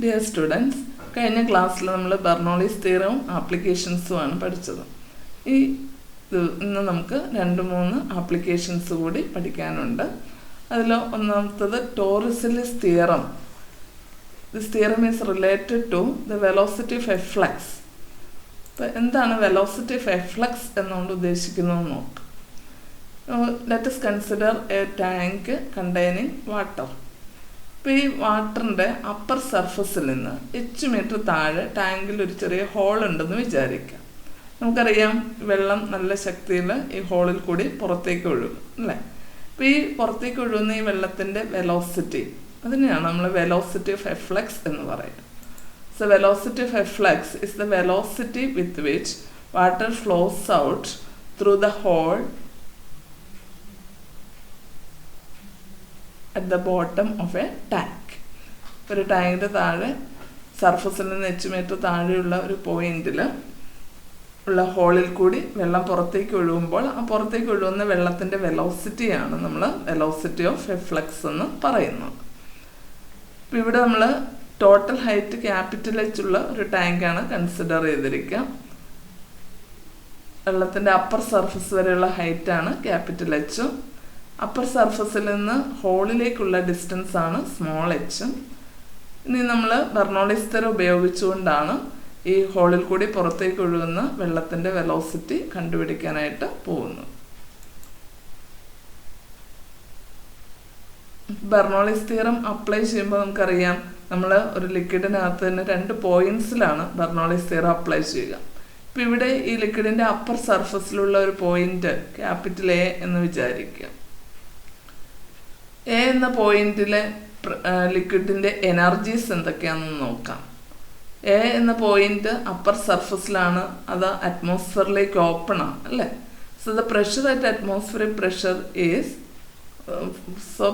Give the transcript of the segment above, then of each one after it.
Dear students, കഴിഞ്ഞ ക്ലാസ്സിൽ നമ്മൾ ബെർണോളിസ് തിയറവും ആപ്ലിക്കേഷൻസുമാണ് പഠിച്ചത്. ഇന്ന് നമുക്ക് 2-3 ആപ്ലിക്കേഷൻസ് കൂടി പഠിക്കാനുണ്ട്. അതിൽ ഒന്നാമത്തത് Torricelli's theorem. This theorem is related to the velocity of efflux. അപ്പോൾ എന്താണ് വെലോസിറ്റി ഓഫ് എ ഫ്ലക്സ് എന്നുകൊണ്ട് ഉദ്ദേശിക്കുന്നതെന്ന് നോക്കാം. Let us consider a tank containing water. ഇപ്പോൾ ഈ വാട്ടറിൻ്റെ അപ്പർ സർഫസിൽ നിന്ന് h മീറ്റർ താഴെ ടാങ്കിൽ ഒരു ചെറിയ ഹോൾ ഉണ്ടെന്ന് വിചാരിക്കാം. നമുക്കറിയാം വെള്ളം നല്ല ശക്തിയിൽ ഈ ഹോളിൽ കൂടി പുറത്തേക്ക് ഒഴുകും അല്ലേ. അപ്പോൾ ഈ പുറത്തേക്ക് ഒഴുകുന്ന ഈ വെള്ളത്തിൻ്റെ വെലോസിറ്റി, അതിനെയാണ് നമ്മൾ വെലോസിറ്റി ഓഫ് എ ഫ്ലക്സ് എന്ന് പറയുന്നത്. So velocity of efflux is the velocity with which water flows out through the hole at the bottom of a tank. ഒരു ടാങ്കിൻ്റെ താഴെ സർഫസിൽ നിന്ന് h മീറ്റർ താഴെയുള്ള ഒരു പോയിന്റിൽ ഉള്ള ഹോളിൽ കൂടി വെള്ളം പുറത്തേക്ക് ഒഴുകുമ്പോൾ ആ പുറത്തേക്ക് ഒഴുകുന്ന വെള്ളത്തിൻ്റെ വെലോസിറ്റിയാണ് നമ്മൾ വെലോസിറ്റി ഓഫ് എ ഫ്ലക്സ് എന്ന് പറയുന്നത്. അപ്പോൾ ഇവിടെ നമ്മൾ ടോട്ടൽ ഹൈറ്റ് ക്യാപിറ്റൽ H ഉള്ള ഒരു ടാങ്കാണ് കൺസിഡർ ചെയ്തിരിക്കുക. വെള്ളത്തിൻ്റെ അപ്പർ സർഫസ് വരെയുള്ള ഹൈറ്റാണ് ക്യാപിറ്റൽ H. അപ്പർ സർഫസിൽ നിന്ന് ഹോളിലേക്കുള്ള ഡിസ്റ്റൻസ് ആണ് സ്മോൾ h. ഇനി നമ്മൾ ബെർണോളിസ് തിയറം ഉപയോഗിച്ചുകൊണ്ടാണ് ഈ ഹോളിൽ കൂടി പുറത്തേക്ക് ഒഴുകുന്ന വെള്ളത്തിൻ്റെ വെലോസിറ്റി കണ്ടുപിടിക്കാനായിട്ട് പോകുന്നത്. ബെർണോളിസ് തിയറം അപ്ലൈ ചെയ്യുമ്പോൾ നമുക്കറിയാം നമ്മൾ ഒരു ലിക്വിഡിനകത്ത് തന്നെ 2 പോയിന്റ്സിലാണ് ബെർണോളിസ് തിയറം അപ്ലൈ ചെയ്യുക. ഇപ്പോൾ ഇവിടെ ഈ ലിക്വിഡിൻ്റെ അപ്പർ സർഫസിലുള്ള ഒരു പോയിന്റ് ക്യാപിറ്റൽ A എന്ന് വിചാരിക്കുക. എ എന്ന പോയിന്റിലെ ലിക്വിഡിൻ്റെ എനർജീസ് എന്തൊക്കെയാണെന്ന് നോക്കാം. എ എന്ന പോയിന്റ് അപ്പർ സർഫസിലാണ്, അത് അറ്റ്മോസ്ഫിയറിലേക്ക് ഓപ്പൺ ആണ് അല്ലേ. So the pressure at atmospheric pressure is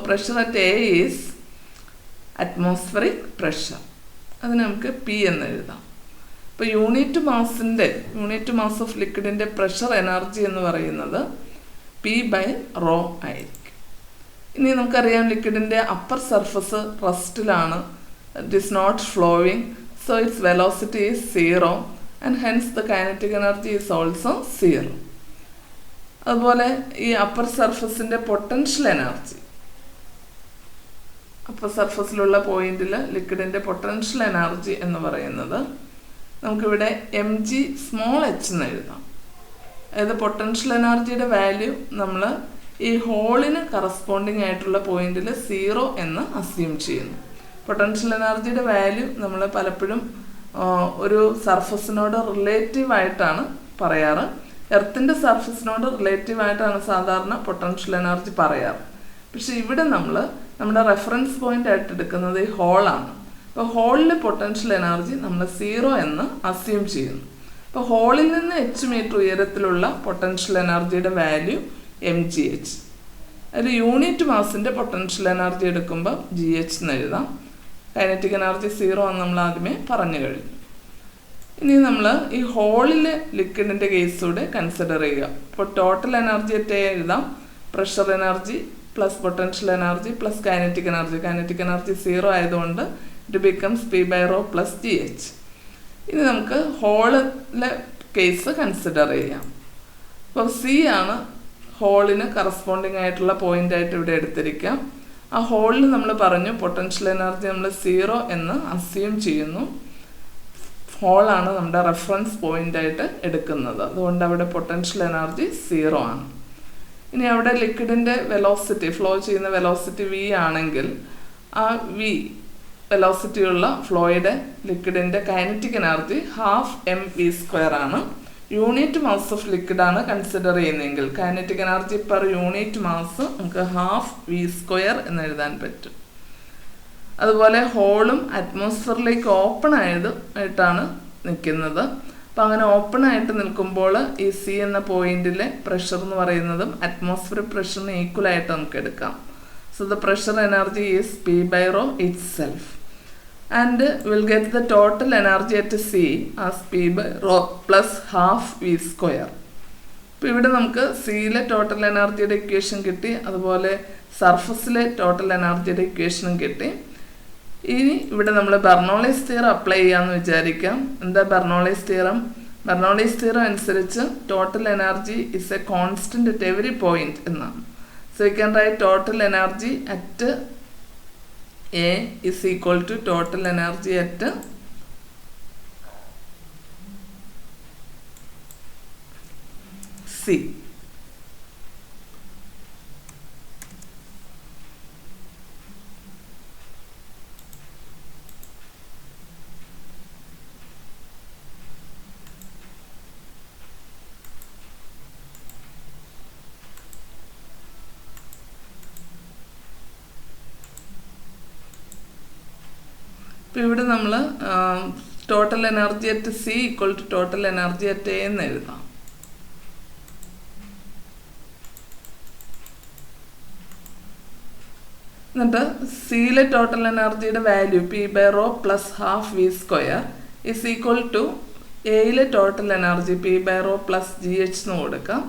pressure at A is atmospheric pressure. അതിന് നമുക്ക് P എന്ന് എഴുതാം. ഇപ്പോൾ യൂണിറ്റ് മാസ് ഓഫ് ലിക്വിഡിൻ്റെ പ്രഷർ എനർജി എന്ന് പറയുന്നത് P/ρ ആയിരിക്കും. ഇനി നമുക്കറിയാം ലിക്വിഡിൻ്റെ അപ്പർ സർഫസ് റെസ്റ്റിലാണ്, it is not flowing, so its velocity is 0 and hence the kinetic energy is also 0. അതുപോലെ ഈ അപ്പർ സർഫസിൻ്റെ പൊട്ടൻഷ്യൽ എനർജി, അപ്പർ സർഫസിലുള്ള പോയിന്റിൽ ലിക്വിഡിൻ്റെ പൊട്ടൻഷ്യൽ എനർജി എന്ന് പറയുന്നത് നമുക്കിവിടെ mg⁻h എന്ന് എഴുതാം. അതായത് പൊട്ടൻഷ്യൽ എനർജിയുടെ വാല്യൂ നമ്മൾ ഈ ഹോളിന് കറസ്പോണ്ടിങ് ആയിട്ടുള്ള പോയിന്റിൽ 0 എന്ന് അസ്യൂം ചെയ്യുന്നു. പൊട്ടൻഷ്യൽ എനർജിയുടെ വാല്യൂ നമ്മൾ പലപ്പോഴും ഒരു സർഫസിനോട് റിലേറ്റീവായിട്ടാണ് പറയാറ്. എർത്തിൻ്റെ സർഫസിനോട് റിലേറ്റീവായിട്ടാണ് സാധാരണ പൊട്ടൻഷ്യൽ എനർജി പറയാറ്. പക്ഷെ ഇവിടെ നമ്മൾ നമ്മുടെ റെഫറൻസ് പോയിന്റ് ആയിട്ട് എടുക്കുന്നത് ഈ ഹോളാണ്. അപ്പോൾ ഹോളിൽ പൊട്ടൻഷ്യൽ എനർജി നമ്മൾ 0 എന്ന് അസ്യൂം ചെയ്യുന്നു. അപ്പോൾ ഹോളിൽ നിന്ന് h മീറ്റർ ഉയരത്തിലുള്ള പൊട്ടൻഷ്യൽ എനർജിയുടെ വാല്യൂ mgh. അതിൽ യൂണിറ്റ് മാസിൻ്റെ പൊട്ടൻഷ്യൽ എനർജി എടുക്കുമ്പോൾ gh എന്ന് എഴുതാം. കൈനറ്റിക് എനർജി 0 എന്ന് നമ്മൾ ആദ്യമേ പറഞ്ഞു കഴിഞ്ഞു. ഇനി നമ്മൾ ഈ ഹോളിലെ ലിക്വിഡിൻ്റെ കേസൂടെ കൺസിഡർ ചെയ്യുക. ഇപ്പോൾ ടോട്ടൽ എനർജി അറ്റ് എഴുതാം, pressure energy plus potential energy plus kinetic energy. Kinetic energy 0 ആയതുകൊണ്ട് it becomes P/ρ plus gh. ഇനി നമുക്ക് ഹോളിലെ കേസ് കൺസിഡർ ചെയ്യാം. അപ്പോൾ C ആണ് ഹോളിന് കറസ്പോണ്ടിങ് ആയിട്ടുള്ള പോയിന്റ് ആയിട്ട് ഇവിടെ എടുത്തിരിക്കാം. ആ ഹോളിൽ നമ്മൾ പറഞ്ഞു പൊട്ടൻഷ്യൽ എനർജി നമ്മൾ 0 എന്ന് അസ്യൂം ചെയ്യുന്നു. ഹോളാണ് നമ്മുടെ റെഫറൻസ് പോയിന്റ് ആയിട്ട് എടുക്കുന്നത്, അതുകൊണ്ട് അവിടെ പൊട്ടൻഷ്യൽ എനർജി 0 ആണ്. ഇനി അവിടെ ലിക്വിഡിൻ്റെ വെലോസിറ്റി, ഫ്ലോ ചെയ്യുന്ന വെലോസിറ്റി V ആണെങ്കിൽ ആ V വെലോസിറ്റിയുള്ള ഫ്ലോയുടെ ലിക്വിഡിൻ്റെ കൈനറ്റിക് എനർജി 12mv² ആണ്. യൂണിറ്റ് മാസ് ഓഫ് ലിക്വിഡാണ് കൺസിഡർ ചെയ്യുന്നതെങ്കിൽ kinetic energy per unit mass നമുക്ക് 12v² എന്ന് എഴുതാൻ പറ്റും. അതുപോലെ ഹോളും അറ്റ്മോസ്ഫിയറിലേക്ക് ഓപ്പൺ ആയിട്ടാണ് നിൽക്കുന്നത്. അപ്പം അങ്ങനെ ഓപ്പൺ ആയിട്ട് നിൽക്കുമ്പോൾ ഈ C എന്ന പോയിന്റിലെ പ്രഷർ എന്ന് പറയുന്നതും അറ്റ്മോസ്ഫിയറിക് പ്രഷറിന് ഈക്വൽ ആയിട്ട് നമുക്ക് എടുക്കാം. So the pressure energy is P/ρ itself. And we'll get the total energy at C as P/ρ plus 12v². ഇപ്പോൾ ഇവിടെ നമുക്ക് സിയിലെ ടോട്ടൽ എനർജിയുടെ ഇക്വേഷൻ കിട്ടി, അതുപോലെ സർഫസിലെ ടോട്ടൽ എനർജിയുടെ ഇക്വേഷനും കിട്ടി. ഇനി ഇവിടെ നമ്മൾ ബെർണോളിസ് തിയറം അപ്ലൈ ചെയ്യാമെന്ന് വിചാരിക്കാം. എന്താ ബെർണോളിസ് തിയറം? ബെർണോളിസ് തിയറം അനുസരിച്ച് total energy is a constant at every point എന്നാണ്. So you can write total energy at A is equal to total energy at C. ഇപ്പോൾ ഇവിടെ നമ്മൾ total energy at C equal to total energy at A എന്ന് എഴുതാം. എന്നിട്ട് സിയിലെ total എനർജിയുടെ value P/ρ plus half v² is equal to എയിലെ total എനർജി P/ρ പ്ലസ് GH എന്ന് കൊടുക്കാം.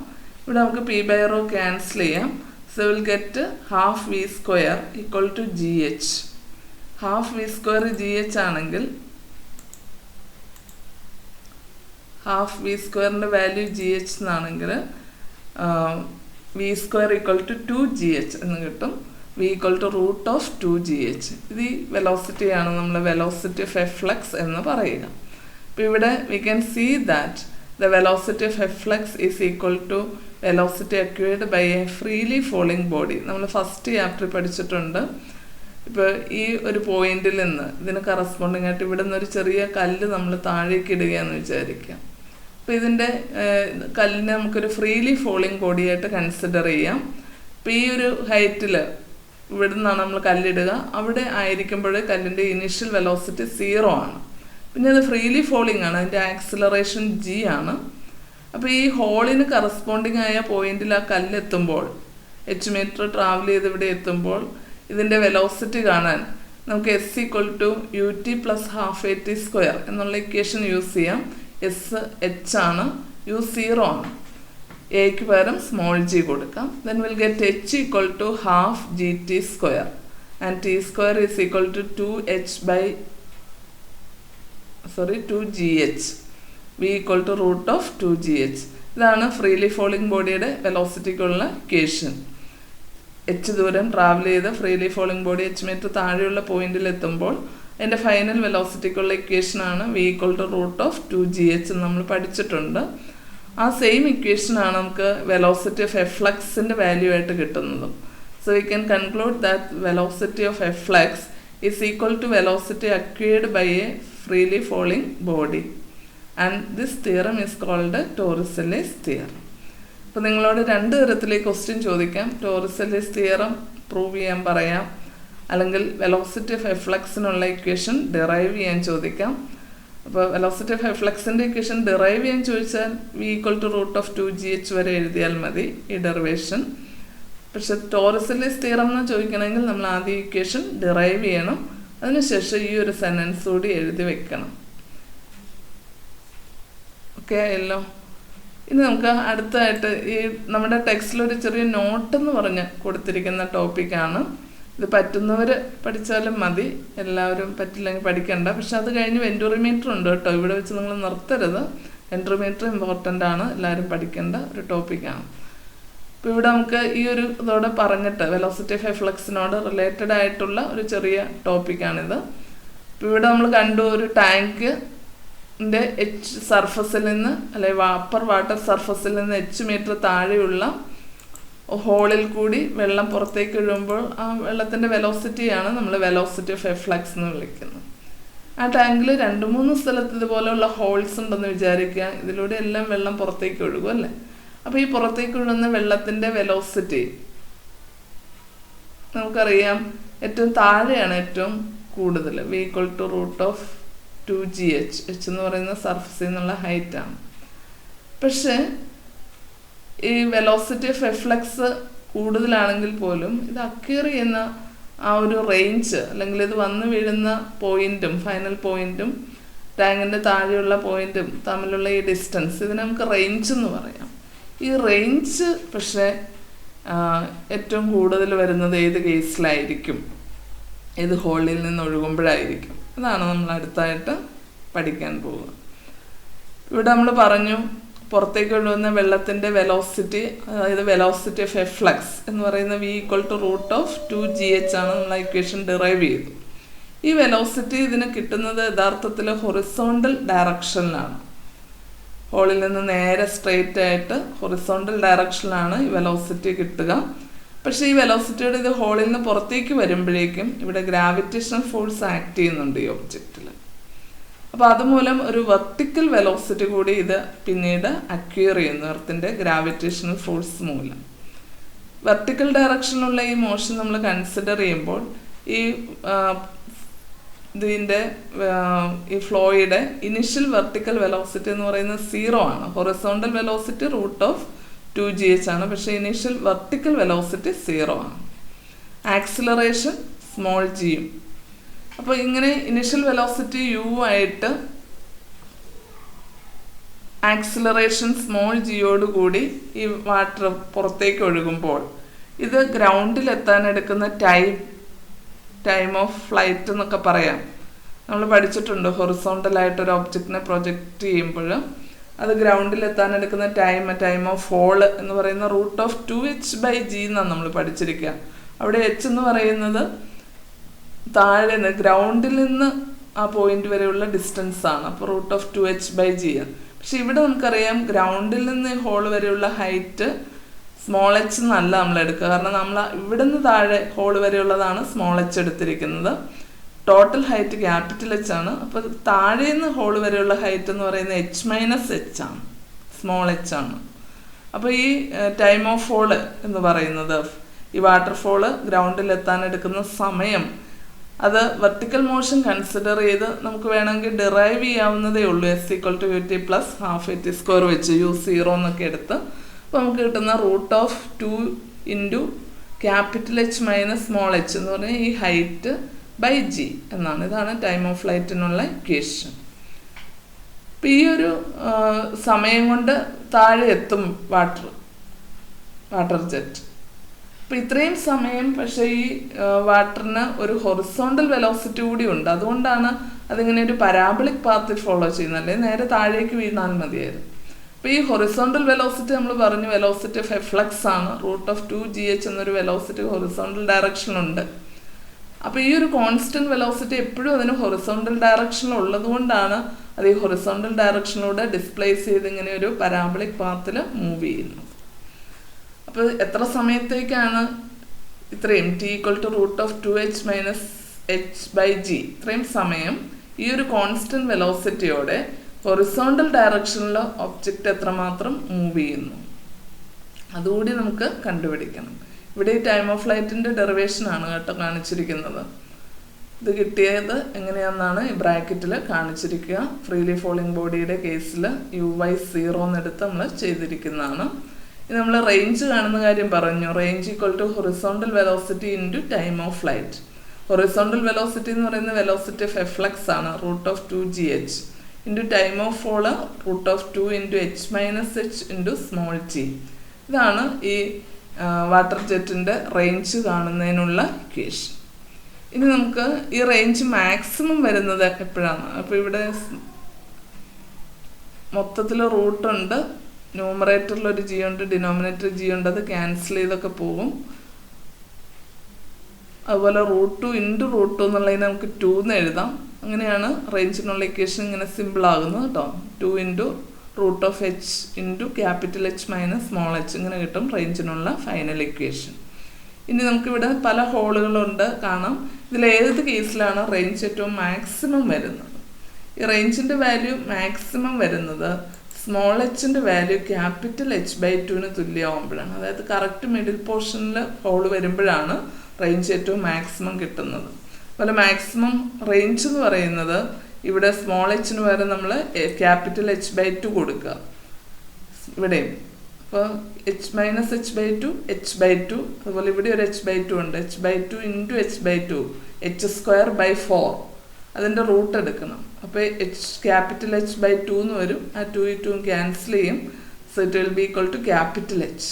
ഇവിടെ നമുക്ക് P/ρ ക്യാൻസൽ ചെയ്യാം. So will get half v² equal to GH. Half v² GH ആണെങ്കിൽ ഹാഫ് v²ൻ്റെ വാല്യൂ GH എന്നാണെങ്കിൽ v² ഈക്വൽ ടു 2GH എന്ന് കിട്ടും. v equal to root of 2GH. ഇത് ഈ വെലോസിറ്റിയാണ് നമ്മൾ വെലോസിറ്റി ഓഫ് എ ഫ്ലക്സ് എന്ന് പറയുക. അപ്പോൾ ഇവിടെ we can see that the velocity of efflux is equal to velocity acquired by a freely falling body. നമ്മൾ ഫസ്റ്റ് ചാപ്റ്ററിൽ പഠിച്ചിട്ടുണ്ട്. ഇപ്പോൾ ഈ ഒരു പോയിന്റിൽ നിന്ന് ഇതിന് കറസ്പോണ്ടിങ് ആയിട്ട് ഇവിടെ നിന്നൊരു ചെറിയ കല്ല് നമ്മൾ താഴേക്ക് ഇടുകയെന്ന് വിചാരിക്കാം. അപ്പോൾ ഇതിൻ്റെ കല്ലിനെ നമുക്കൊരു ഫ്രീലി ഫോളിംഗ് ബോഡിയായിട്ട് കൺസിഡർ ചെയ്യാം. അപ്പോൾ ഈ ഒരു ഹൈറ്റിൽ ഇവിടെ നിന്നാണ് നമ്മൾ കല്ലിടുക. അവിടെ ആയിരിക്കുമ്പോൾ കല്ലിൻ്റെ ഇനീഷ്യൽ വെലോസിറ്റി 0 ആണ്. പിന്നെ അത് ഫ്രീലി ഫോളിംഗ് ആണ്. അതിൻ്റെ ആക്സിലറേഷൻ g ആണ്. അപ്പോൾ ഈ ഹോളിന് കറസ്പോണ്ടിങ് ആയ പോയിന്റിൽ ആ കല്ലെത്തുമ്പോൾ h മീറ്റർ ട്രാവൽ ചെയ്ത് ഇവിടെ എത്തുമ്പോൾ ഇതിൻ്റെ വെലോസിറ്റി കാണാൻ നമുക്ക് s equal to ut plus half at² എന്നുള്ള ഇക്വേഷൻ യൂസ് ചെയ്യാം. s h ആണ്, u 0 ആണ്. എക്ക് പകരം സ്മോൾ g കൊടുക്കാം. Then will get h equal to half gt² and t² is equal to 2gh. v equal to root of 2gh. ഇതാണ് freely falling ബോഡിയുടെ വെലോസിറ്റിക്കുള്ള ഇക്വേഷൻ. h ദൂരം ട്രാവൽ ചെയ്ത് freely falling body h metre താഴെയുള്ള പോയിന്റിൽ എത്തുമ്പോൾ അതിൻ്റെ ഫൈനൽ വെലോസിറ്റിക്കുള്ള ഇക്വേഷനാണ് v equal to root of 2gh എന്ന് നമ്മൾ പഠിച്ചിട്ടുണ്ട്. ആ സെയിം ഇക്വേഷനാണ് നമുക്ക് വെലോസിറ്റി ഓഫ് എ ഫ്ലക്സിൻ്റെ വാല്യൂ ആയിട്ട് കിട്ടുന്നതും. So we can conclude that velocity of efflux is equal to velocity acquired by a freely falling body. And this theorem is called Torricelli's theorem. അപ്പോൾ നിങ്ങളോട് 2 തരത്തിൽ ക്വസ്റ്റ്യൻ ചോദിക്കാം. ടോറിസെല്ലീസ് തിയറം പ്രൂവ് ചെയ്യാൻ പറയാം, അല്ലെങ്കിൽ velocity of എ ഫ്ലക്സിനുള്ള equation derive ചെയ്യാൻ ചോദിക്കാം. അപ്പോൾ വെലോസിറ്റി ഓഫ് എ ഫ്ലക്സിൻ്റെ ഇക്വേഷൻ ഡിറൈവ് ചെയ്യാൻ ചോദിച്ചാൽ v equal to root of 2gh വരെ എഴുതിയാൽ മതി ഈ ഡെറിവേഷൻ. പക്ഷെ ടോറിസെല്ലീസ് തിയറം എന്ന് ചോദിക്കണമെങ്കിൽ നമ്മൾ ആദ്യം ഇക്വേഷൻ ഡിറൈവ് ചെയ്യണം. അതിനുശേഷം ഈ ഒരു സെൻറ്റൻസ് കൂടി എഴുതി വെക്കണം. ഓക്കെ ആയല്ലോ. ഇനി നമുക്ക് അടുത്തായിട്ട് ഈ നമ്മുടെ ടെക്സ്റ്റിലൊരു ചെറിയ നോട്ടെന്ന് പറഞ്ഞ് കൊടുത്തിരിക്കുന്ന ടോപ്പിക്കാണ്. ഇത് പറ്റുന്നവർ പഠിച്ചാലും മതി, എല്ലാവരും പറ്റില്ലെങ്കിൽ പഠിക്കണ്ട. പക്ഷെ അത് കഴിഞ്ഞ് വെൻറ്റോറിമീറ്റർ ഉണ്ട് കേട്ടോ. ഇവിടെ വെച്ച് നിങ്ങൾ നിർത്തരുത്. വെൻറ്റോറിമീറ്റർ ഇമ്പോർട്ടൻ്റ് ആണ്, എല്ലാവരും പഠിക്കേണ്ട ഒരു ടോപ്പിക്കാണ്. അപ്പോൾ ഇവിടെ നമുക്ക് ഈ ഒരു ഇതോടെ പറഞ്ഞിട്ട് വെലോസിറ്റി ഓഫ് എ ഫ്ലക്സിനോട് റിലേറ്റഡ് ആയിട്ടുള്ള ഒരു ചെറിയ ടോപ്പിക്കാണിത്. ഇപ്പോൾ ഇവിടെ നമ്മൾ കണ്ടു ഒരു ടാങ്കിൻ്റെ സർഫസിൽ നിന്ന് അല്ലെങ്കിൽ അപ്പർ വാട്ടർ സർഫസിൽ നിന്ന് h മീറ്റർ താഴെയുള്ള ഹോളിൽ കൂടി വെള്ളം പുറത്തേക്ക് വീഴുമ്പോൾ ആ വെള്ളത്തിൻ്റെ വെലോസിറ്റിയാണ് നമ്മൾ വെലോസിറ്റി ഓഫ് എ ഫ്ലക്സ് എന്ന് വിളിക്കുന്നത്. ആ ടാങ്കിൽ 2-3 സ്ഥലത്ത് ഇതുപോലെയുള്ള ഹോൾസ് ഉണ്ടെന്ന് വിചാരിക്കുക. ഇതിലൂടെ എല്ലാം വെള്ളം പുറത്തേക്ക് ഒഴുകും അല്ലേ. അപ്പോൾ ഈ പുറത്തേക്ക് ഒഴുകുന്ന വെള്ളത്തിൻ്റെ വെലോസിറ്റി നമുക്കറിയാം ഏറ്റവും താഴെയാണ് ഏറ്റവും കൂടുതൽ. v equal to root of 2gh. h എന്ന് പറയുന്ന സർഫസിൽ നിന്നുള്ള ഹൈറ്റാണ്. പക്ഷേ ഈ വെലോസിറ്റി ഓഫ് എഫ്ലക്സ് കൂടുതലാണെങ്കിൽ പോലും ഇത് അക്വയർ ചെയ്യുന്ന ആ ഒരു റേഞ്ച് അല്ലെങ്കിൽ ഇത് വന്ന് വീഴുന്ന പോയിന്റും ഫൈനൽ പോയിന്റും ടാങ്കിൻ്റെ താഴെയുള്ള പോയിന്റും തമ്മിലുള്ള ഈ ഡിസ്റ്റൻസ് ഇതിനെ നമുക്ക് റേഞ്ച് എന്ന് പറയാം. ഈ റേഞ്ച് പക്ഷേ ഏറ്റവും കൂടുതൽ വരുന്നത് ഏത് കേസിലായിരിക്കും? ഏത് ഹോളിൽ നിന്ന് ഒഴുകുമ്പോഴായിരിക്കും. അതാണ് നമ്മൾ അടുത്തായിട്ട് പഠിക്കാൻ പോവുക. ഇവിടെ നമ്മൾ പറഞ്ഞു പുറത്തേക്ക് ഒഴുകുന്ന വെള്ളത്തിൻ്റെ വെലോസിറ്റി, അതായത് വെലോസിറ്റി ഓഫ് എഫ്ലക്സ് എന്ന് പറയുന്ന V = √2gh ആണ് നമ്മൾ ഇക്വേഷൻ ഡിറൈവ് ചെയ്തു. ഈ വെലോസിറ്റി ഇതിന് കിട്ടുന്നത് യഥാർത്ഥത്തിൽ ഹൊറിസോണ്ടൽ ഡയറക്ഷനിലാണ്. ഹോളിൽ നിന്ന് നേരെ സ്ട്രെയിറ്റ് ആയിട്ട് ഹൊറിസോണ്ടൽ ഡയറക്ഷനിലാണ് ഈ വെലോസിറ്റി കിട്ടുക. പക്ഷേ ഈ വെലോസിറ്റിയുടെ ഇത് ഹോളിൽ നിന്ന് പുറത്തേക്ക് വരുമ്പോഴേക്കും ഇവിടെ ഗ്രാവിറ്റേഷണൽ ഫോഴ്സ് ആക്ട് ചെയ്യുന്നുണ്ട് ഈ ഒബ്ജക്റ്റിൽ. അപ്പോൾ അതുമൂലം ഒരു വെർട്ടിക്കൽ വെലോസിറ്റി കൂടി ഇത് പിന്നീട് അക്വയർ ചെയ്യുന്നു എർത്തിൻ്റെ ഗ്രാവിറ്റേഷണൽ ഫോഴ്സ് മൂലം. വെർട്ടിക്കൽ ഡയറക്ഷനിലുള്ള ഈ മോഷൻ നമ്മൾ കൺസിഡർ ചെയ്യുമ്പോൾ ഇതിൻ്റെ ഈ ഫ്ലോയുടെ ഇനിഷ്യൽ വെർട്ടിക്കൽ വെലോസിറ്റി എന്ന് പറയുന്നത് 0 ആണ്. ഹൊറിസോണ്ടൽ വെലോസിറ്റി √2gh ആണ്, പക്ഷേ ഇനിഷ്യൽ വെർട്ടിക്കൽ വെലോസിറ്റി 0 ആണ്. Acceleration small g. അപ്പോൾ ഇങ്ങനെ ഇനിഷ്യൽ വെലോസിറ്റി u ആയിട്ട് ആക്സിലറേഷൻ സ്മോൾ ജിയോടുകൂടി ഈ വാട്ടർ പുറത്തേക്ക് ഒഴുകുമ്പോൾ ഇത് ഗ്രൗണ്ടിലെത്താൻ എടുക്കുന്ന ടൈം ഓഫ് ഫ്ലൈറ്റ് എന്നൊക്കെ പറയാം. നമ്മൾ പഠിച്ചിട്ടുണ്ട് ഹൊറിസോണ്ടലായിട്ടൊരു ഒബ്ജക്റ്റിനെ പ്രൊജക്റ്റ് ചെയ്യുമ്പോൾ അത് ഗ്രൗണ്ടിലെത്താൻ എടുക്കുന്ന ടൈം ഓഫ് ഫോൾ എന്ന് പറയുന്ന √2h/g എന്നാണ് നമ്മൾ പഠിച്ചിരിക്കുക. അവിടെ h എന്ന് പറയുന്നത് താഴെ നിന്ന് ഗ്രൗണ്ടിൽ നിന്ന് ആ പോയിന്റ് വരെയുള്ള ഡിസ്റ്റൻസ് ആണ്. അപ്പോൾ √2h/g ആണ്. പക്ഷെ ഇവിടെ നമുക്കറിയാം ഗ്രൗണ്ടിൽ നിന്ന് ഹോൾ വരെയുള്ള ഹൈറ്റ് സ്മോൾ h എന്നല്ല നമ്മൾ എടുക്കുക. കാരണം നമ്മൾ ഇവിടെ നിന്ന് താഴെ ഹോൾ വരെയുള്ളതാണ് സ്മോൾ h എടുത്തിരിക്കുന്നത്. ടോട്ടൽ ഹൈറ്റ് ക്യാപിറ്റൽ H ആണ്. അപ്പോൾ താഴെ നിന്ന് ഹോൾ വരെയുള്ള ഹൈറ്റ് എന്ന് പറയുന്നത് h-h ആണ്, സ്മോൾ h ആണ്. അപ്പോൾ ഈ ടൈം ഓഫ് ഫോൾ എന്ന് പറയുന്നത് ഈ വാട്ടർഫോള് ഗ്രൗണ്ടിൽ എത്താൻ എടുക്കുന്ന സമയം അത് വെർട്ടിക്കൽ മോഷൻ കൺസിഡർ ചെയ്ത് നമുക്ക് വേണമെങ്കിൽ ഡിറൈവ് ചെയ്യാവുന്നതേ ഉള്ളൂ. s = ut + ½ വെച്ച് u0 എന്നൊക്കെ എടുത്ത്. അപ്പോൾ നമുക്ക് കിട്ടുന്ന √2 × H - സ്മോൾ h എന്ന് പറഞ്ഞാൽ ഈ ഹൈറ്റ് ബൈ g എന്നാണ്. ഇതാണ് ടൈം ഓഫ് ഫ്ലൈറ്റിനുള്ള ഇക്വേഷൻ. അപ്പോൾ ഈ ഒരു സമയം കൊണ്ട് താഴെ എത്തും വാട്ടർ ജെറ്റ്. അപ്പോൾ ഇത്രയും സമയം പക്ഷേ ഈ വാട്ടറിന് ഒരു ഹൊറിസോണ്ടൽ വെലോസിറ്റി കൂടി ഉണ്ട്. അതുകൊണ്ടാണ് അതിങ്ങനെ ഒരു പരാബോളിക് പാത്തിൽ ഫോളോ ചെയ്യുന്നത്, അല്ലെങ്കിൽ നേരെ താഴേക്ക് വീണാൽ മതിയായിരുന്നു. അപ്പോൾ ഈ ഹൊറിസോണ്ടൽ വെലോസിറ്റി നമ്മൾ പറഞ്ഞു വെലോസിറ്റി ഓഫ് എഫ്ലക്സ് ആണ്. √2gh എന്നൊരു വെലോസിറ്റി ഹൊറിസോണ്ടൽ ഡയറക്ഷനുണ്ട്. അപ്പോൾ ഈ ഒരു കോൺസ്റ്റന്റ് വെലോസിറ്റി എപ്പോഴും അതിന് ഹൊറിസോണ്ടൽ ഡയറക്ഷനിൽ ഉള്ളതുകൊണ്ടാണ് അത് ഈ ഹൊറിസോണ്ടൽ ഡയറക്ഷനിലൂടെ ഡിസ്പ്ലേസ് ചെയ്ത് ഇങ്ങനെ ഒരു പരാബോളിക് പാത്തിൽ മൂവ് ചെയ്യുന്നത്. അപ്പോൾ എത്ര സമയത്തേക്കാണ് ഇത്രയും t = √2h - h/g ഇത്രയും സമയം ഈ ഒരു കോൺസ്റ്റന്റ് വെലോസിറ്റിയോടെ ഹൊറിസോണ്ടൽ ഡയറക്ഷനിൽ ഒബ്ജക്റ്റ് എത്രമാത്രം മൂവ് ചെയ്യുന്നു അതുകൂടി നമുക്ക് കണ്ടുപിടിക്കണം. ഇവിടെ ഈ ടൈം ഓഫ് ഫ്ലൈറ്റിൻ്റെ ഡെറിവേഷനാണ് കേട്ടോ കാണിച്ചിരിക്കുന്നത്. ഇത് കിട്ടിയത് എങ്ങനെയാണെന്നാണ് ഈ ബ്രാക്കറ്റിൽ കാണിച്ചിരിക്കുക. ഫ്രീലി ഫോളിംഗ് ബോഡിയുടെ കേസിൽ u/0 എന്നെടുത്ത് നമ്മൾ ചെയ്തിരിക്കുന്നതാണ്. ഇത് നമ്മൾ റേഞ്ച് കാണുന്ന കാര്യം പറഞ്ഞു. Range = horizontal velocity × time of flight. Horizontal velocity എന്ന് പറയുന്നത് വെലോസിറ്റി ഓഫ് എഫ്ലക്സ് ആണ്, √2gh time of fall √2 × H - h small g. ഇതാണ് ഈ വാട്ടർ ജെറ്റിൻ്റെ റേഞ്ച് കാണുന്നതിനുള്ള ഇക്വേഷൻ. ഇനി നമുക്ക് ഈ റേഞ്ച് മാക്സിമം വരുന്നത് എപ്പോഴാണ്? അപ്പോൾ ഇവിടെ മൊത്തത്തിൽ റൂട്ടുണ്ട്, ന്യൂമറേറ്ററിൽ ഒരു g ഉണ്ട്, ഡിനോമിനേറ്റർ g ഉണ്ട്, അത് ക്യാൻസൽ ചെയ്തൊക്കെ പോകും. അതുപോലെ √2 × √2 എന്നുള്ളതിന് നമുക്ക് 2 എന്ന് എഴുതാം. അങ്ങനെയാണ് റേഞ്ചിനുള്ള ഇക്വേഷൻ ഇങ്ങനെ സിമ്പിൾ ആകുന്നത് കേട്ടോ. 2 × √h × H - സ്മോൾ h ഇങ്ങനെ കിട്ടും റേഞ്ചിനുള്ള ഫൈനൽ ഇക്വേഷൻ. ഇനി നമുക്കിവിടെ പല ഹോളുകളുണ്ട് കാണാം. ഇതിലേത് കേസിലാണ് റേഞ്ച് ഏറ്റവും മാക്സിമം വരുന്നത്? ഈ റേഞ്ചിൻ്റെ വാല്യൂ മാക്സിമം വരുന്നത് സ്മോൾ എച്ചിൻ്റെ വാല്യൂ H/2 തുല്യമാകുമ്പോഴാണ്. അതായത് കറക്റ്റ് മിഡിൽ പോർഷനിൽ ഹോള് വരുമ്പോഴാണ് റേഞ്ച് ഏറ്റവും മാക്സിമം കിട്ടുന്നത്. അതുപോലെ മാക്സിമം റേഞ്ച് എന്ന് പറയുന്നത് ഇവിടെ സ്മോൾ എച്ചിന് പകരം നമ്മൾ H/2 കൊടുക്കുക ഇവിടെയും. അപ്പോൾ H-h/2 h/2, അതുപോലെ ഇവിടെ ഒരു h/2 ഉണ്ട്, h/2 × h/2 h²/4 അതിൻ്റെ റൂട്ട് എടുക്കണം. അപ്പോൾ H/2 എന്ന് വരും. ആ 2 ക്യാൻസൽ ചെയ്യും. So it will be equal to H.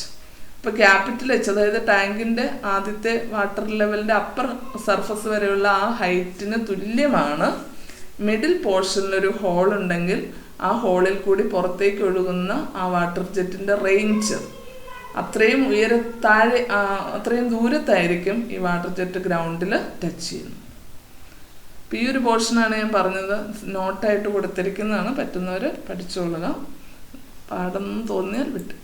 ഇപ്പോൾ ക്യാപിറ്റൽ എച്ച്, അതായത് ടാങ്കിൻ്റെ ആദ്യത്തെ വാട്ടർ ലെവലിൻ്റെ അപ്പർ സർഫസ് വരെയുള്ള ആ ഹൈറ്റിന് തുല്യമാണ് മിഡിൽ പോർഷനിലൊരു ഹോൾ ഉണ്ടെങ്കിൽ ആ ഹോളിൽ കൂടി പുറത്തേക്ക് ഒഴുകുന്ന ആ വാട്ടർ ജെറ്റിൻ്റെ റേഞ്ച്. അത്രയും അത്രയും ദൂരത്തായിരിക്കും ഈ വാട്ടർ ജെറ്റ് ഗ്രൗണ്ടിൽ ടച്ച് ചെയ്യുന്നത്. അപ്പോൾ ഈ ഒരു പോർഷനാണ് ഞാൻ പറഞ്ഞത്, നോട്ടായിട്ട് കൊടുത്തിരിക്കുന്നതാണ്, പറ്റുന്നവർ പഠിച്ചോളുക, പാടെന്ന് തോന്നിയാൽ വിട്ടേക്ക്.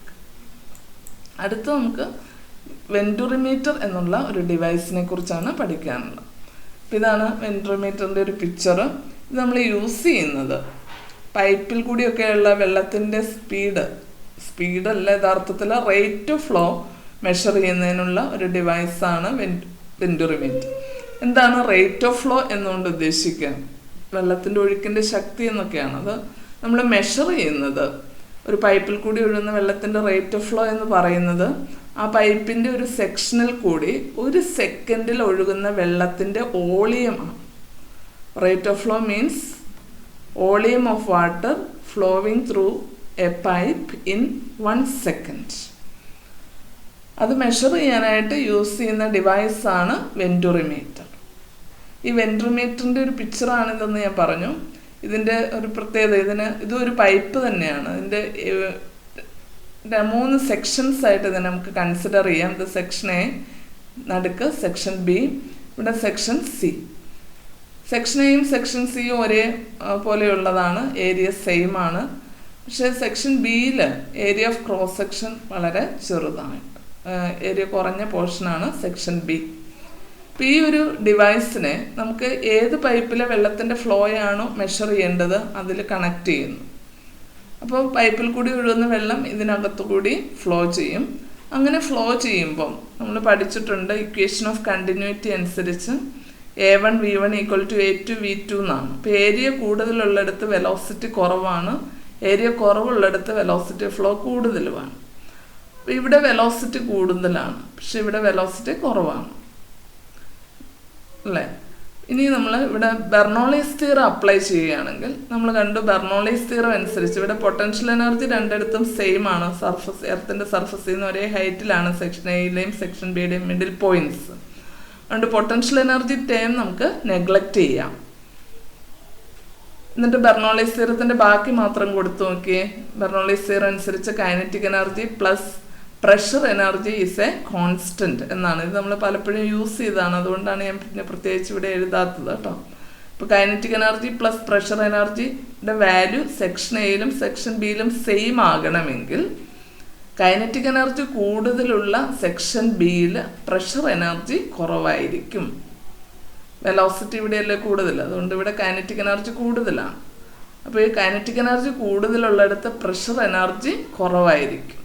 അടുത്ത നമുക്ക് വെൻറ്റുറിമീറ്റർ എന്നുള്ള ഒരു ഡിവൈസിനെ കുറിച്ചാണ് പഠിക്കാനുള്ളത്. അപ്പോൾ ഇതാണ് വെൻറ്റുറിമീറ്ററിൻ്റെ ഒരു പിക്ചർ. ഇത് നമ്മൾ യൂസ് ചെയ്യുന്നത് പൈപ്പിൽ കൂടിയൊക്കെയുള്ള വെള്ളത്തിൻ്റെ സ്പീഡല്ല, യഥാർത്ഥത്തിൽ റേറ്റ് ഓഫ് ഫ്ലോ മെഷർ ചെയ്യുന്നതിനുള്ള ഒരു ഡിവൈസാണ് വെൻറ്റുറിമീറ്റർ. എന്താണ് റേറ്റ് ഓഫ് ഫ്ലോ എന്നുകൊണ്ട് ഉദ്ദേശിക്കുക? വെള്ളത്തിൻ്റെ ഒഴുക്കിൻ്റെ ശക്തി എന്നൊക്കെയാണ്. അത് നമ്മൾ മെഷർ ചെയ്യുന്നത് ഒരു പൈപ്പിൽ കൂടി ഒഴുകുന്ന വെള്ളത്തിൻ്റെ റേറ്റ് ഓഫ് ഫ്ലോ എന്ന് പറയുന്നത് ആ പൈപ്പിൻ്റെ ഒരു സെക്ഷനിൽ കൂടി ഒരു സെക്കൻഡിൽ ഒഴുകുന്ന വെള്ളത്തിൻ്റെ വോളിയമാണ്. Rate of flow means volume of water flowing through a pipe in 1 second. അത് മെഷർ ചെയ്യാനായിട്ട് യൂസ് ചെയ്യുന്ന ഡിവൈസാണ് വെൻറ്റുറിമീറ്റർ. ഈ വെൻറ്റുറിമീറ്ററിൻ്റെ ഒരു പിക്ചറാണിതെന്ന് ഞാൻ പറഞ്ഞു. ഇതിൻ്റെ ഒരു പ്രത്യേകത, ഇതൊരു പൈപ്പ് തന്നെയാണ്. ഇതിൻ്റെ 3 സെക്ഷൻസ് ആയിട്ട് ഇതിനെ നമുക്ക് കൺസിഡർ ചെയ്യാം. ഇത് സെക്ഷൻ എ, നടുക്ക് സെക്ഷൻ ബി, ഇവിടെ സെക്ഷൻ സി. സെക്ഷൻ എയും സെക്ഷൻ സിയും ഒരേ പോലെയുള്ളതാണ്, ഏരിയ സെയിം ആണ്. പക്ഷേ സെക്ഷൻ ബിയിൽ ഏരിയ ഓഫ് ക്രോസ് സെക്ഷൻ വളരെ ചെറുതായിട്ട്, ഏരിയ കുറഞ്ഞ പോർഷനാണ് സെക്ഷൻ ബി. അപ്പോൾ ഈ ഒരു ഡിവൈസിനെ നമുക്ക് ഏത് പൈപ്പിലെ വെള്ളത്തിൻ്റെ ഫ്ലോയാണോ മെഷർ ചെയ്യേണ്ടത് അതിൽ കണക്ട് ചെയ്യുന്നു. അപ്പോൾ പൈപ്പിൽ കൂടി ഒഴുകുന്ന വെള്ളം ഇതിനകത്തു കൂടി ഫ്ലോ ചെയ്യും. അങ്ങനെ ഫ്ലോ ചെയ്യുമ്പം നമ്മൾ പഠിച്ചിട്ടുണ്ട് ഇക്വേഷൻ ഓഫ് കണ്ടിന്യൂറ്റി അനുസരിച്ച് A1 V1 = A2 V2 എന്നാണ്. അപ്പോൾ ഏരിയ കൂടുതലുള്ളിടത്ത് വെലോസിറ്റി കുറവാണ്, ഏരിയ കുറവുള്ളിടത്ത് വെലോസിറ്റി ഫ്ലോ കൂടുതലുമാണ്. അപ്പോൾ ഇവിടെ വെലോസിറ്റി കൂടുതലാണ്, പക്ഷെ ഇവിടെ വെലോസിറ്റി കുറവാണ് അല്ലേ. ഇനി നമ്മൾ ഇവിടെ ബെർണോളീസ് തിയറം അപ്ലൈ ചെയ്യുകയാണെങ്കിൽ നമ്മൾ കണ്ടു, ബെർണോളീസ് തിയറം അനുസരിച്ച് ഇവിടെ പൊട്ടൻഷ്യൽ എനർജി രണ്ടിടത്തും സെയിം ആണ്. എർത്തിൻ്റെ സർഫസിൽ നിന്ന് ഒരേ ഹൈറ്റിലാണ് സെക്ഷൻ എയിലെയും സെക്ഷൻ ബിയുടെയും മിഡിൽ പോയിന്റ്സ്. അതുകൊണ്ട് പൊട്ടൻഷ്യൽ എനർജി ടേം നമുക്ക് നെഗ്ലക്റ്റ് ചെയ്യാം. എന്നിട്ട് ബെർണോളീസ് തിയറത്തിൻ്റെ ബാക്കി മാത്രം കൊടുത്തു നോക്കിയേ. ബെർണോളീസ് തിയറം അനുസരിച്ച് kinetic energy plus pressure energy is A constant എന്നാണ്. ഇത് നമ്മൾ പലപ്പോഴും യൂസ് ചെയ്തതാണ്, അതുകൊണ്ടാണ് ഞാൻ പിന്നെ പ്രത്യേകിച്ച് ഇവിടെ എഴുതാത്തത് കേട്ടോ. ഇപ്പോൾ കൈനറ്റിക് എനർജി പ്ലസ് പ്രഷർ എനർജിയുടെ വാല്യൂ സെക്ഷൻ എയിലും സെക്ഷൻ ബിയിലും സെയിം ആകണമെങ്കിൽ കൈനറ്റിക് എനർജി കൂടുതലുള്ള സെക്ഷൻ ബിയിൽ പ്രഷർ എനർജി കുറവായിരിക്കും. വെലോസിറ്റി ഇവിടെയല്ലേ കൂടുതൽ, അതുകൊണ്ട് ഇവിടെ കൈനറ്റിക് എനർജി കൂടുതലാണ്. അപ്പോൾ ഈ കൈനറ്റിക് എനർജി കൂടുതലുള്ളിടത്ത് പ്രഷർ എനർജി കുറവായിരിക്കും.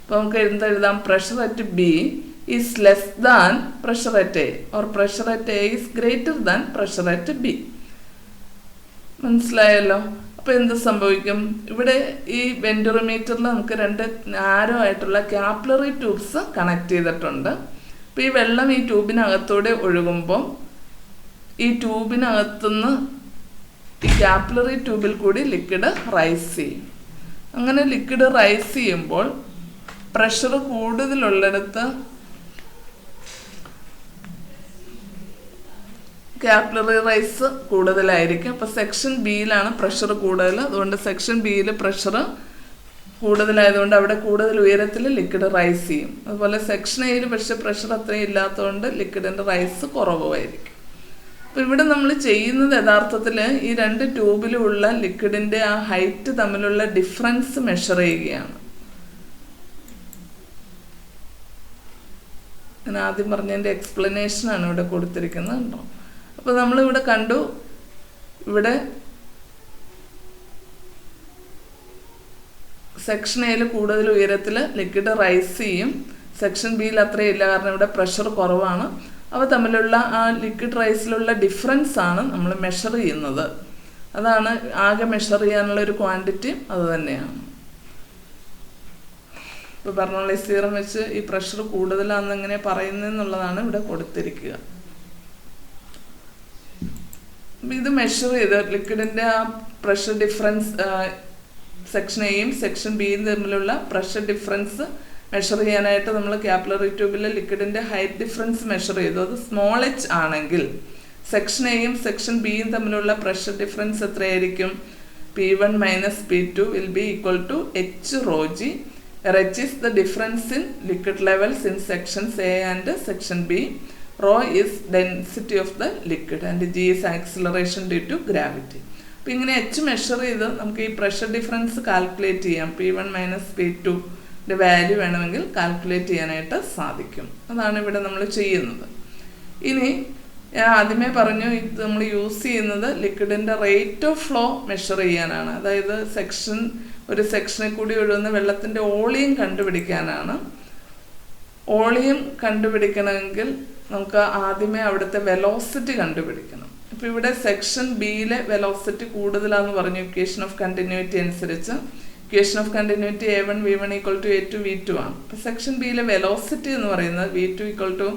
അപ്പോൾ നമുക്ക് എഴുതാം pressure at B is less than pressure at A, or pressure at A is greater than pressure at B. മനസ്സിലായല്ലോ? അപ്പോൾ എന്ത് സംഭവിക്കും? ഇവിടെ ഈ വെൻറ്റുറിമീറ്ററിൽ നമുക്ക് 2 നാരോ ആയിട്ടുള്ള ക്യാപ്പിലറി ട്യൂബ്സ് കണക്ട് ചെയ്തിട്ടുണ്ട്. അപ്പോൾ ഈ വെള്ളം ഈ ട്യൂബിനകത്തൂടെ ഒഴുകുമ്പോൾ ഈ ട്യൂബിനകത്തുനിന്ന് ഈ ക്യാപ്പിലറി ട്യൂബിൽ കൂടി ലിക്വിഡ് റൈസ് ചെയ്യും. അങ്ങനെ ലിക്വിഡ് റൈസ് ചെയ്യുമ്പോൾ പ്രഷർ കൂടുതലുള്ളിടത്ത് ക്യാപ്പിലറി റൈസ് കൂടുതലായിരിക്കും. അപ്പോൾ സെക്ഷൻ ബിയിലാണ് പ്രഷർ കൂടുതൽ, അതുകൊണ്ട് സെക്ഷൻ ബിയിൽ പ്രഷർ കൂടുതലായതുകൊണ്ട് അവിടെ കൂടുതൽ ഉയരത്തിൽ ലിക്വിഡ് റൈസ് ചെയ്യും. അതുപോലെ സെക്ഷൻ എയിൽ പക്ഷേ പ്രഷർ അത്രയും ഇല്ലാത്തതുകൊണ്ട് ലിക്വിഡിൻ്റെ റൈസ് കുറവായിരിക്കും. അപ്പോൾ ഇവിടെ നമ്മൾ ചെയ്യുന്നത് യഥാർത്ഥത്തിൽ ഈ 2 ട്യൂബിലുള്ള ലിക്വിഡിൻ്റെ ആ ഹൈറ്റ് തമ്മിലുള്ള ഡിഫറൻസ് മെഷർ ചെയ്യുകയാണ്. ഞാൻ ആദ്യം പറഞ്ഞതിൻ്റെ എക്സ്പ്ലനേഷനാണ് ഇവിടെ കൊടുത്തിരിക്കുന്നത് കേട്ടോ. അപ്പോൾ നമ്മളിവിടെ കണ്ടു, ഇവിടെ സെക്ഷൻ എയിൽ കൂടുതൽ ഉയരത്തിൽ ലിക്വിഡ് റൈസ് ചെയ്യും, സെക്ഷൻ ബിയിൽ അത്രയും ഇല്ല, കാരണം ഇവിടെ പ്രഷർ കുറവാണ്. അവ തമ്മിലുള്ള ആ ലിക്വിഡ് റൈസിലുള്ള ഡിഫറൻസ് ആണ് നമ്മൾ മെഷർ ചെയ്യുന്നത്. അതാണ് ആകെ മെഷർ ചെയ്യാനുള്ള ഒരു ക്വാണ്ടിറ്റി അത് തന്നെയാണ്. ഇപ്പോൾ ബെർണോളീസ് തിയറം വെച്ച് ഈ പ്രഷർ കൂടുതലാണെന്ന് എങ്ങനെ പറയുന്നതെന്നുള്ളതാണ് ഇവിടെ കൊടുത്തിരിക്കുക. ഇത് മെഷർ ചെയ്ത് ലിക്വിഡിൻ്റെ ആ പ്രഷർ ഡിഫറൻസ് സെക്ഷൻ എയും സെക്ഷൻ ബിയും തമ്മിലുള്ള പ്രഷർ ഡിഫറൻസ് മെഷർ ചെയ്യാനായിട്ട് നമ്മൾ കാപ്പിലറി ട്യൂബിലെ ലിക്വിഡിൻ്റെ ഹൈറ്റ് ഡിഫറൻസ് മെഷർ ചെയ്തു. അത് സ്മോൾ h ആണെങ്കിൽ സെക്ഷൻ എയും സെക്ഷൻ ബിയും തമ്മിലുള്ള പ്രഷർ ഡിഫറൻസ് എത്രയായിരിക്കും? P1 minus P2 will be equal to H rho g, where H is the difference in liquid levels in sections A and section B. Rho is density of the liquid and g is acceleration due to gravity. അപ്പോൾ ഇങ്ങനെ H measure ചെയ്ത് നമുക്ക് ഈ pressure difference calculate ചെയ്യാം. P1 minus P2ൻ്റെ value വേണമെങ്കിൽ calculate ചെയ്യാനായിട്ട് സാധിക്കും. അതാണ് ഇവിടെ നമ്മൾ ചെയ്യുന്നത്. ഇനി ഞാൻ ആദ്യമേ പറഞ്ഞു, ഇത് നമ്മൾ യൂസ് ചെയ്യുന്നത് ലിക്വിഡിൻ്റെ റേറ്റ് ഓഫ് ഫ്ലോ മെഷർ ചെയ്യാനാണ്. അതായത് ഒരു സെക്ഷനിൽ കൂടി ഒഴുകുന്ന വെള്ളത്തിൻ്റെ വോളിയം കണ്ടുപിടിക്കാനാണ്. വോളിയം കണ്ടുപിടിക്കണമെങ്കിൽ നമുക്ക് ആദ്യമേ അവിടുത്തെ വെലോസിറ്റി കണ്ടുപിടിക്കണം. ഇപ്പോൾ ഇവിടെ സെക്ഷൻ ബിയിലെ വെലോസിറ്റി കൂടുതലാണെന്ന് പറഞ്ഞു ഇക്വേഷൻ ഓഫ് കണ്ടിന്യൂറ്റി അനുസരിച്ച്. Equation of continuity A1 V1 = A2 V2 ആണ്. അപ്പോൾ സെക്ഷൻ ബിയിലെ വെലോസിറ്റി എന്ന് പറയുന്നത് V2 =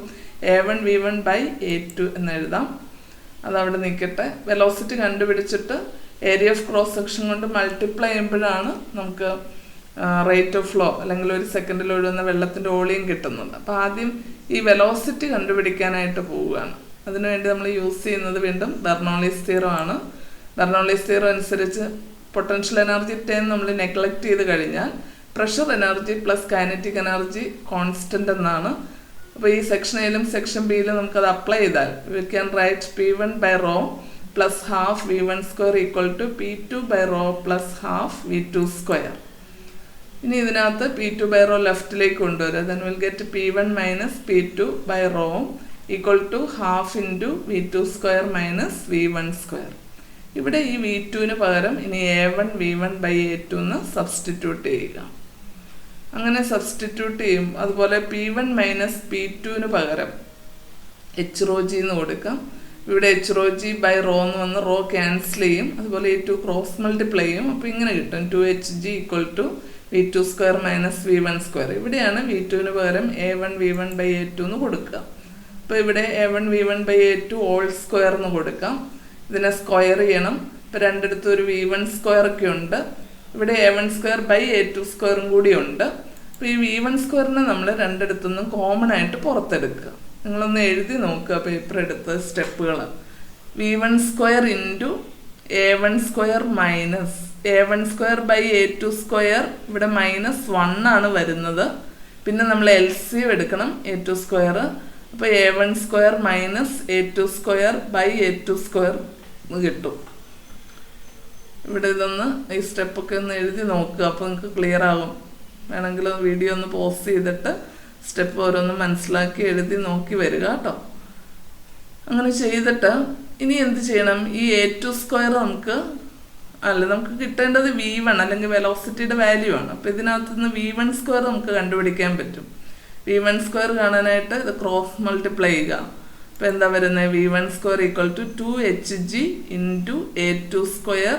A1 V1 by A2 എന്ന് എഴുതാം. അതവിടെ നിൽക്കട്ടെ. വെലോസിറ്റി കണ്ടുപിടിച്ചിട്ട് ഏരിയ ഓഫ് ക്രോസ് സെക്ഷൻ കൊണ്ട് മൾട്ടിപ്ലൈ ചെയ്യുമ്പോഴാണ് നമുക്ക് റേറ്റ് ഓഫ് ഫ്ലോ അല്ലെങ്കിൽ ഒരു സെക്കൻഡിൽ ഒഴുകുന്ന വെള്ളത്തിൻ്റെ വോളിയം കിട്ടുന്നത്. അപ്പോൾ ആദ്യം ഈ വെലോസിറ്റി കണ്ടുപിടിക്കാനായിട്ട് പോവുകയാണ്. അതിനുവേണ്ടി നമ്മൾ യൂസ് ചെയ്യുന്നത് വീണ്ടും ബെർണോളിസ് തിയറം ആണ്. ബെർണോളിസ് തിയറം അനുസരിച്ച് പൊട്ടൻഷ്യൽ എനർജി ടേം നമ്മൾ നെഗ്ലക്റ്റ് ചെയ്ത് കഴിഞ്ഞാൽ pressure energy plus kinetic energy constant എന്നാണ്. അപ്പോൾ ഈ സെക്ഷൻ എയിലും സെക്ഷൻ ബിയിലും നമുക്കത് അപ്ലൈ ചെയ്താൽ we can write P1 by rho plus half V1 square equal to P2 by rho plus half V2 square. ഇനി ഇതിനകത്ത് P2 by rho ലെഫ്റ്റിലേക്ക് കൊണ്ടുവരിക. then we'll get P1 minus P2 by rho equal to half into V2 square minus V1 square. ഇവിടെ ഈ V2ന് പകരം ഇനി A1 V1 by A2 എന്ന് substitute ചെയ്യുക. അങ്ങനെ സബ്സ്റ്റിറ്റ്യൂട്ട് ചെയ്യും. അതുപോലെ P1 മൈനസ് P2ന് പകരം H rho g എന്ന് കൊടുക്കാം. ഇവിടെ H rho g by rho എന്ന് വന്ന് റോ ക്യാൻസൽ ചെയ്യും. അതുപോലെ A2 ക്രോസ് മൾട്ടിപ്ലൈ ചെയ്യും. അപ്പോൾ ഇങ്ങനെ കിട്ടും 2Hg = V2 square minus V1 square. ഇവിടെയാണ് V2ന് പകരം A1 V1 by A2 എന്ന് കൊടുക്കുക. അപ്പോൾ ഇവിടെ A1 V1 by A2 whole square എന്ന് കൊടുക്കാം. ഇതിനെ സ്ക്വയർ ചെയ്യണം. ഇപ്പോൾ രണ്ടിടത്തും ഒരു V1 സ്ക്വയർ ഒക്കെ ഉണ്ട്. ഇവിടെ A1 സ്ക്വയർ ബൈ A2 സ്ക്വയറും കൂടി ഉണ്ട്. അപ്പോൾ ഈ V1 സ്ക്വയറിനെ നമ്മൾ രണ്ടിടത്തുനിന്നും കോമൺ ആയിട്ട് പുറത്തെടുക്കുക. നിങ്ങളൊന്ന് എഴുതി നോക്കുക പേപ്പർ എടുത്ത് സ്റ്റെപ്പുകൾ. V1 square into A1 square minus A1 square by A2 square. ഇവിടെ -1 ആണ് വരുന്നത്. പിന്നെ നമ്മൾ LCM എടുക്കണം A2 സ്ക്വയർ. അപ്പോൾ A1 square minus A2 square by A2 square കിട്ടും. ഇവിടെ ഇതൊന്ന് ഈ സ്റ്റെപ്പൊക്കെ ഒന്ന് എഴുതി നോക്കുക. അപ്പോൾ നിങ്ങൾക്ക് ക്ലിയർ ആകും. വേണമെങ്കിൽ വീഡിയോ ഒന്ന് പോസ് ചെയ്തിട്ട് സ്റ്റെപ്പ് ഓരോന്ന് മനസ്സിലാക്കി എഴുതി നോക്കി വരിക കേട്ടോ. അങ്ങനെ ചെയ്തിട്ട് ഇനി എന്ത് ചെയ്യണം? ഈ A2 സ്ക്വയർ നമുക്ക് കിട്ടേണ്ടത് V1 അല്ലെങ്കിൽ വെലോസിറ്റിയുടെ വാല്യൂ ആണ്. അപ്പോൾ ഇതിനകത്ത് നിന്ന് V1 സ്ക്വയർ നമുക്ക് കണ്ടുപിടിക്കാൻ പറ്റും. V1 സ്ക്വയർ കാണാനായിട്ട് ഇത് ക്രോസ് മൾട്ടിപ്ലൈ ചെയ്യുക. അപ്പോൾ എന്താ വരുന്നത്? V1 square = 2Hg × A2 square.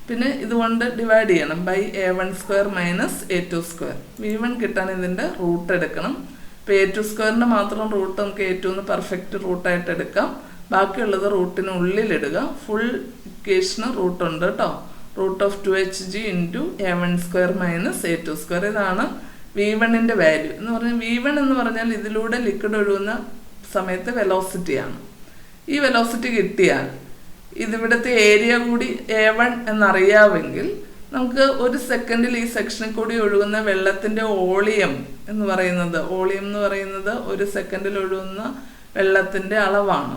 പിന്നെ ഇതുകൊണ്ട് ഡിവൈഡ് ചെയ്യണം by A1 square minus A2 square. V1 കിട്ടാൻ ഇതിൻ്റെ റൂട്ട് എടുക്കണം. ഇപ്പോൾ A2 സ്ക്വയറിൻ്റെ മാത്രം റൂട്ട് നമുക്ക് A2 എന്ന് പെർഫെക്റ്റ് റൂട്ടായിട്ട് എടുക്കാം. ബാക്കിയുള്ളത് റൂട്ടിന് ഉള്ളിലിടുക. ഫുൾ ഇക്വേഷന് റൂട്ടുണ്ട് കേട്ടോ. √2Hg × A1 square minus A2 square. ഇതാണ് V1ൻ്റെ വാല്യൂ എന്ന് പറഞ്ഞാൽ. V1 എന്ന് പറഞ്ഞാൽ ഇതിലൂടെ ലിക്വിഡ് ഒഴുകുന്ന സമയത്ത് വെലോസിറ്റിയാണ്. ഈ വെലോസിറ്റി കിട്ടിയാൽ ഇതിവിടുത്തെ ഏരിയ കൂടി A1 എന്നറിയാമെങ്കിൽ നമുക്ക് ഒരു സെക്കൻഡിൽ ഈ സെക്ഷനിൽ കൂടി ഒഴുകുന്ന വെള്ളത്തിൻ്റെ വോളിയം എന്ന് പറയുന്നത് ഒരു സെക്കൻഡിൽ ഒഴുകുന്ന വെള്ളത്തിൻ്റെ അളവാണ്.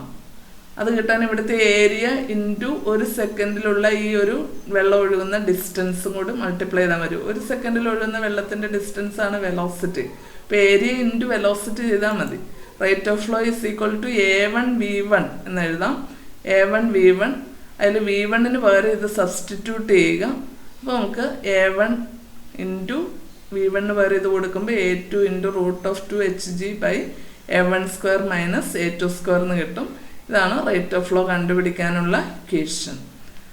അത് കിട്ടാൻ ഇവിടുത്തെ ഏരിയ ഇൻറ്റു ഒരു സെക്കൻഡിലുള്ള ഈ ഒരു വെള്ളം ഒഴുകുന്ന ഡിസ്റ്റൻസും കൂടി മൾട്ടിപ്ലൈ ചെയ്താൽ മതി. ഒരു സെക്കൻഡിൽ ഒഴുകുന്ന വെള്ളത്തിൻ്റെ ഡിസ്റ്റൻസ് ആണ് വെലോസിറ്റി. ഇപ്പോൾ ഏരിയ ഇൻറ്റു വെലോസിറ്റി ചെയ്താൽ മതി. Rate of flow is equal to A1 V1 എന്ന് എഴുതാം. A1 V1, അതിൽ V1ന് പകരം ഇത് സബ്സ്റ്റിറ്റ്യൂട്ട് ചെയ്യുക. അപ്പോൾ നമുക്ക് A1 ഇൻറ്റു V1ന് പകരം ഇത് കൊടുക്കുമ്പോൾ A2 × √2Hg by A1 square minus A2 square എന്ന് കിട്ടും. ഇതാണ് റേറ്റ് ഓഫ് ഫ്ലോ കണ്ടുപിടിക്കാനുള്ള ഇക്വേഷൻ.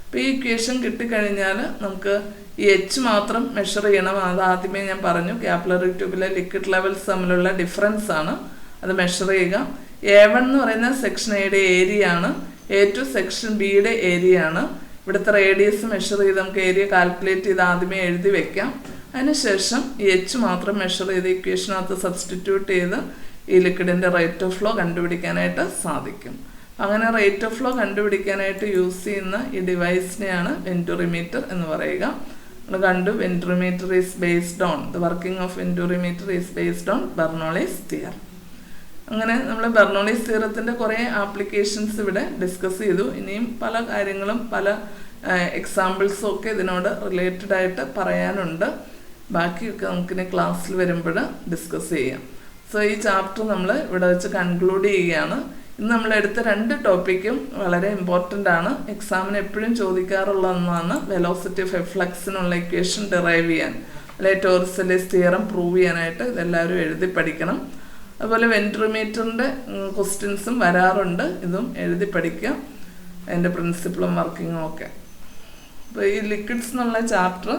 അപ്പോൾ ഈ ഇക്വേഷൻ കിട്ടിക്കഴിഞ്ഞാൽ നമുക്ക് ഈ H മാത്രം മെഷർ ചെയ്യണം. അത് ആദ്യമേ ഞാൻ പറഞ്ഞു. കാപ്പിലറി ട്യൂബിലെ ലിക്വിഡ് ലെവൽസ് തമ്മിലുള്ള ഡിഫറൻസ് ആണ്. അത് മെഷർ ചെയ്യുക. A1 എന്ന് പറയുന്ന സെക്ഷൻ എയുടെ ഏരിയ ആണ്. A2 സെക്ഷൻ ബിയുടെ ഏരിയ ആണ്. ഇവിടുത്തെ റേഡിയസ് മെഷർ ചെയ്ത് നമുക്ക് ഏരിയ കാൽക്കുലേറ്റ് ചെയ്ത് ആദ്യമേ എഴുതി വെക്കാം. അതിനുശേഷം ഈ എച്ച് മാത്രം മെഷർ ചെയ്ത് ഇക്വേഷനകത്ത് സബ്സ്റ്റിറ്റ്യൂട്ട് ചെയ്ത് ഈ ലിക്വിഡിൻ്റെ റേറ്റ് ഓഫ് ഫ്ലോ കണ്ടുപിടിക്കാനായിട്ട് സാധിക്കും. അങ്ങനെ റേറ്റ് ഓഫ് ഫ്ലോ കണ്ടുപിടിക്കാനായിട്ട് യൂസ് ചെയ്യുന്ന ഈ ഡിവൈസിനെയാണ് വെൻറ്റുറിമീറ്റർ എന്ന് പറയുക. നമ്മൾ കണ്ടു, venturimeter is based on the working of venturimeter is based on Bernoulli's theorem. അങ്ങനെ നമ്മൾ ബെർണോളീസ് തിയറത്തിൻ്റെ കുറേ ആപ്ലിക്കേഷൻസ് ഇവിടെ ഡിസ്കസ് ചെയ്തു. ഇനിയും പല കാര്യങ്ങളും പല എക്സാമ്പിൾസും ഒക്കെ ഇതിനോട് റിലേറ്റഡ് ആയിട്ട് പറയാനുണ്ട്. ബാക്കിയൊക്കെ നമുക്കിനി ക്ലാസ്സിൽ വരുമ്പോൾ ഡിസ്കസ് ചെയ്യാം. സോ ഈ ചാപ്റ്റർ നമ്മൾ ഇവിടെ വെച്ച് കൺക്ലൂഡ് ചെയ്യുകയാണ്. ഇന്ന് നമ്മൾ എടുത്ത 2 ടോപ്പിക്കും വളരെ ഇമ്പോർട്ടൻ്റ് ആണ്. എക്സാമിന് എപ്പോഴും ചോദിക്കാറുള്ള ഒന്നാണ് വെലോസിറ്റി ഓഫ് ഫ്ലക്സിനുള്ള ഇക്വേഷൻ ഡിറൈവ് ചെയ്യാൻ, അല്ലെങ്കിൽ ടോർസലേസ് തിയറം പ്രൂവ് ചെയ്യാനായിട്ട് ഇതെല്ലാവരും എഴുതി പഠിക്കണം. അതുപോലെ വെൻറ്റുറിമീറ്ററിൻ്റെ ക്വസ്റ്റ്യൻസും വരാറുണ്ട്, ഇതും എഴുതി പഠിക്കുക, അതിൻ്റെ പ്രിൻസിപ്പിളും വർക്കിങ്ങും ഒക്കെ. അപ്പോൾ ഈ ലിക്വിഡ്സ് എന്നുള്ള ചാപ്റ്റർ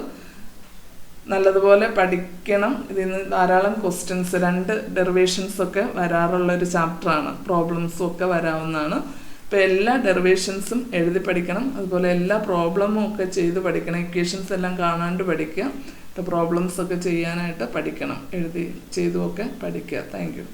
നല്ലതുപോലെ പഠിക്കണം. ഇതിൽ നിന്ന് ധാരാളം ക്വസ്റ്റ്യൻസ്, 2 ഡെറിവേഷൻസൊക്കെ വരാറുള്ളൊരു ചാപ്റ്ററാണ്, പ്രോബ്ലംസും ഒക്കെ വരാവുന്നതാണ്. ഇപ്പോൾ എല്ലാ ഡെറിവേഷൻസും എഴുതി പഠിക്കണം, അതുപോലെ എല്ലാ പ്രോബ്ലമും ഒക്കെ ചെയ്ത് പഠിക്കണം. ഇക്വേഷൻസ് എല്ലാം കാണാണ്ട് പഠിക്കുക, ഇപ്പോൾ പ്രോബ്ലംസൊക്കെ ചെയ്യാനായിട്ട് പഠിക്കണം, എഴുതി ചെയ്തുമൊക്കെ പഠിക്കുക. Thank you.